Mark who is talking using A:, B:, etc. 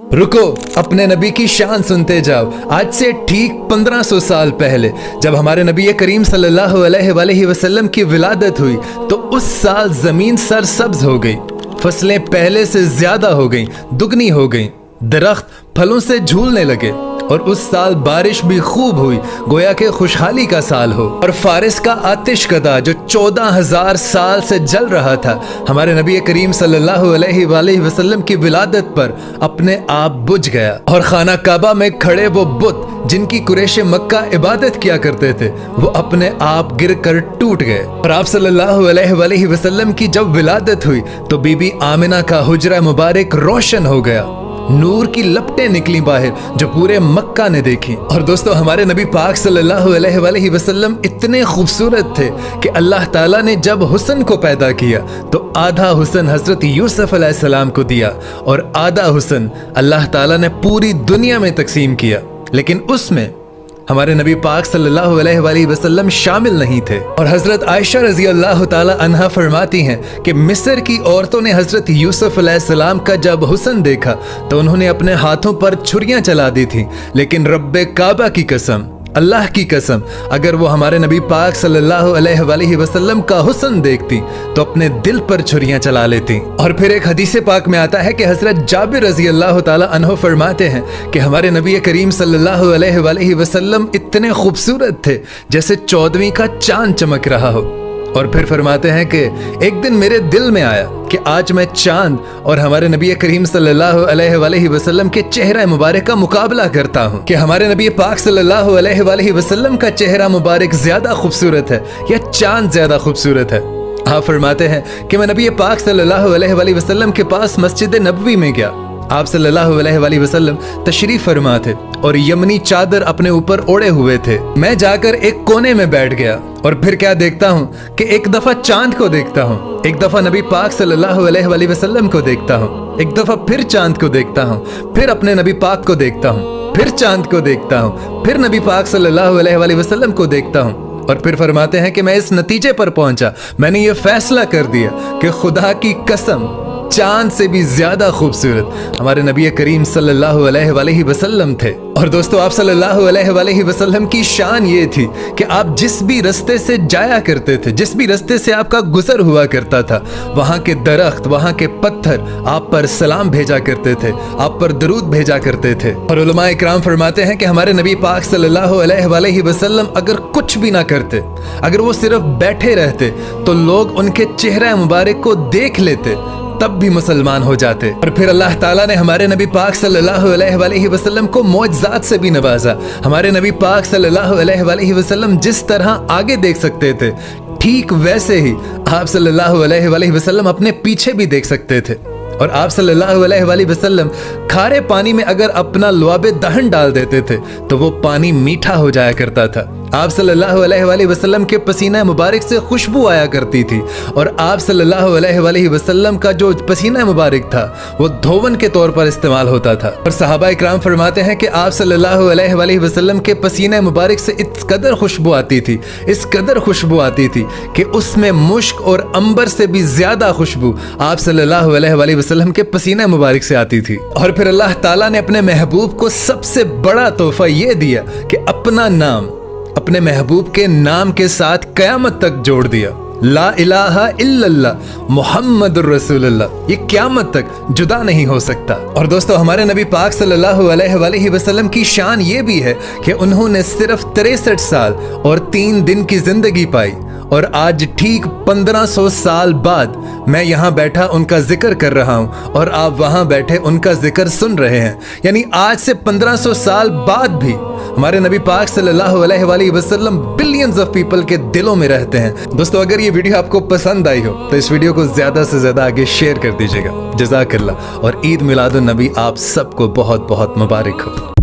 A: रुको, अपने नबी की शान सुनते जाओ। आज से ठीक 1500 साल पहले जब हमारे नबी करीम सल्लल्लाहु अलैहि वसल्लम की विलादत हुई तो उस साल जमीन सरसब्ज हो गई, फसलें पहले से ज्यादा हो गईं, दुगनी हो गईं, दरख्त फलों से झूलने लगे और उस साल बारिश भी खूब हुई, गोया के खुशहाली का साल हो। और फारिस का आतिश कदा जो 14,000 साल से जल रहा था, हमारे नबी करीम सल्लल्लाहु अलैहि वसल्लम की विलादत पर अपने आप बुझ गया। और खाना काबा में खड़े वो बुत जिनकी कुरैश मक्का इबादत किया करते थे, वो अपने आप गिर कर टूट गए। और आप सल्लल्लाहु अलैहि वसल्लम की जब विलादत हुई तो बीबी आमिना का हुजरा मुबारक रोशन हो गया, नूर की लपटें निकली बाहर जो पूरे मक्का ने देखी। और दोस्तों, हमारे नबी पाक सल्लल्लाहु अलैहि वसल्लम इतने खूबसूरत थे कि अल्लाह ताला ने जब हुस्न को पैदा किया तो आधा हुस्न हजरत यूसुफ अलैहिस्सलाम को दिया और आधा हुस्न अल्लाह ताला ने पूरी दुनिया में तकसीम किया, लेकिन उसमें हमारे नबी पाक सल्लल्लाहु अलैहि वसल्लम शामिल नहीं थे। और हजरत आयशा रजी अल्लाह ताला अन्हा फरमाती हैं कि मिस्र की औरतों ने हजरत यूसुफ अलैहिस्सलाम का जब हुस्न देखा तो उन्होंने अपने हाथों पर छुरियां चला दी थी, लेकिन रब्बे काबा की कसम, अल्लाह की कसम, अगर वो हमारे नबी पाक सल्लल्लाहु अलैहि वसल्लम का हुस्न देखती तो अपने दिल पर छुरियां चला लेती। और फिर एक हदीस पाक में आता है कि हजरत जाबिर रजी अल्लाह ताला अन्हु फरमाते हैं कि हमारे नबी करीम सल्लल्लाहु अलैहि वसल्लम इतने खूबसूरत थे जैसे 14वीं का चांद चमक रहा हो। और फिर फरमाते हैं कि एक दिन मेरे दिल में आया कि आज मैं चांद और हमारे नबी करीम सल्लल्लाहु अलैहि वसल्लम के चेहरा मुबारक का मुकाबला करता हूँ कि हमारे नबी पाक सल्लल्लाहु अलैहि वसल्लम का चेहरा मुबारक ज्यादा खूबसूरत है या चांद ज्यादा खूबसूरत है। आप फरमाते हैं कि मैं नबी पाक सल्लल्लाहु अलैहि वसल्लम के पास मस्जिद नबवी में गया। आप सल्लल्लाहु अलैहि वसल्लम तशरीफ फरमा थे और यमनी चादर अपने ऊपर ओढ़े हुए थे। मैं जाकर एक कोने में बैठ गया और फिर क्या देखता हूँ कि एक दफा चांद को देखता हूँ, एक दफा नबी पाक सल्लल्लाहु अलैहि वसल्लम को देखता हूँ, एक दफा फिर चांद को देखता हूँ, फिर अपने नबी पाक को देखता हूँ, फिर चांद को देखता हूँ, फिर नबी पाक सल्लल्लाहु अलैहि वसल्लम को देखता हूँ। और फिर फरमाते हैं कि मैं इस नतीजे पर पहुंचा, मैंने ये फैसला कर दिया कि खुदा की कसम चांद से भी ज्यादा खूबसूरत हमारे नबी करीम सल्लल्लाहु अलैहि वसल्लम थे। और दोस्तों, आप सल्लल्लाहु अलैहि वसल्लम की शान ये थी कि आप जिस भी रास्ते से जाया करते थे, जिस भी रास्ते से आपका गुजर हुआ करता था, वहाँ के दरख्त, वहाँ के पत्थर आप पर सलाम भेजा करते थे, आप पर दरूद भेजा करते थे। और उलमा इकराम फरमाते हैं कि हमारे नबी पाक सल्लल्लाहु अलैहि वसल्लम अगर कुछ भी ना करते, अगर वो सिर्फ बैठे रहते तो लोग उनके चेहरा मुबारक को देख लेते, तब भी मुसलमान हो जाते। और फिर अल्लाह ताला ने हमारे नबी पाक सल्लल्लाहु अलैहि वसल्लम को मौजज़ात से भी नवाजा। हमारे नबी पाक सल्लल्लाहु अलैहि वसल्लम जिस तरह आगे देख सकते थे, ठीक वैसे ही आप सल्लल्लाहु अलैहि वसल्लम अपने पीछे भी देख सकते थे। और आप सल्लल्लाहु अलैहि वसल्लम खारे पानी में अगर अपना लुआबे दहन डाल देते थे तो वो पानी मीठा हो जाया करता था। आप सल्लल्लाहु अलैहि वसल्लम के पसीना मुबारक से खुशबू आया करती थी और आप सल्लल्लाहु अलैहि वसल्लम का जो पसीना मुबारक था वो धोवन के तौर पर इस्तेमाल होता था। और सहाबा इकराम फरमाते हैं कि आप सल्लल्लाहु अलैहि वसल्लम के पसीना मुबारक से इस कदर खुशबू आती थी, इस कदर खुशबू आती थी कि उसमें मुश्क और अंबर से भी ज्यादा खुशबू आप सल्लल्लाहु अलैहि वसल्लम के पसीना मुबारक से आती थी। और फिर अल्लाह ताला ने अपने महबूब को सबसे बड़ा तोहफा ये दिया कि अपना नाम अपने महबूब के नाम के साथ क़यामत तक जोड़ दिया, ला इलाहा इल्लल्लाह मुहम्मदुर रसूलुल्लाह, ये क़यामत तक जुदा नहीं हो सकता। और दोस्तों, हमारे नबी पाक सल्लल्लाहु अलैहि वसल्लम की शान ये भी है कि उन्होंने सिर्फ 63 साल और 3 दिन की जिंदगी पाई और आज ठीक 1500 साल बाद मैं यहाँ बैठा उनका जिक्र कर रहा हूँ और आप वहाँ बैठे उनका जिक्र सुन रहे हैं। यानी आज से 1500 साल बाद भी हमारे नबी पाक सल्लल्लाहु अलैहि वसल्लम बिलियंस ऑफ पीपल के दिलों में रहते हैं। दोस्तों, अगर ये वीडियो आपको पसंद आई हो तो इस वीडियो को ज्यादा से ज्यादा आगे शेयर कर दीजिएगा। जज़ाकल्लाह। और ईद मिलादुन नबी आप सबको बहुत बहुत मुबारक हो।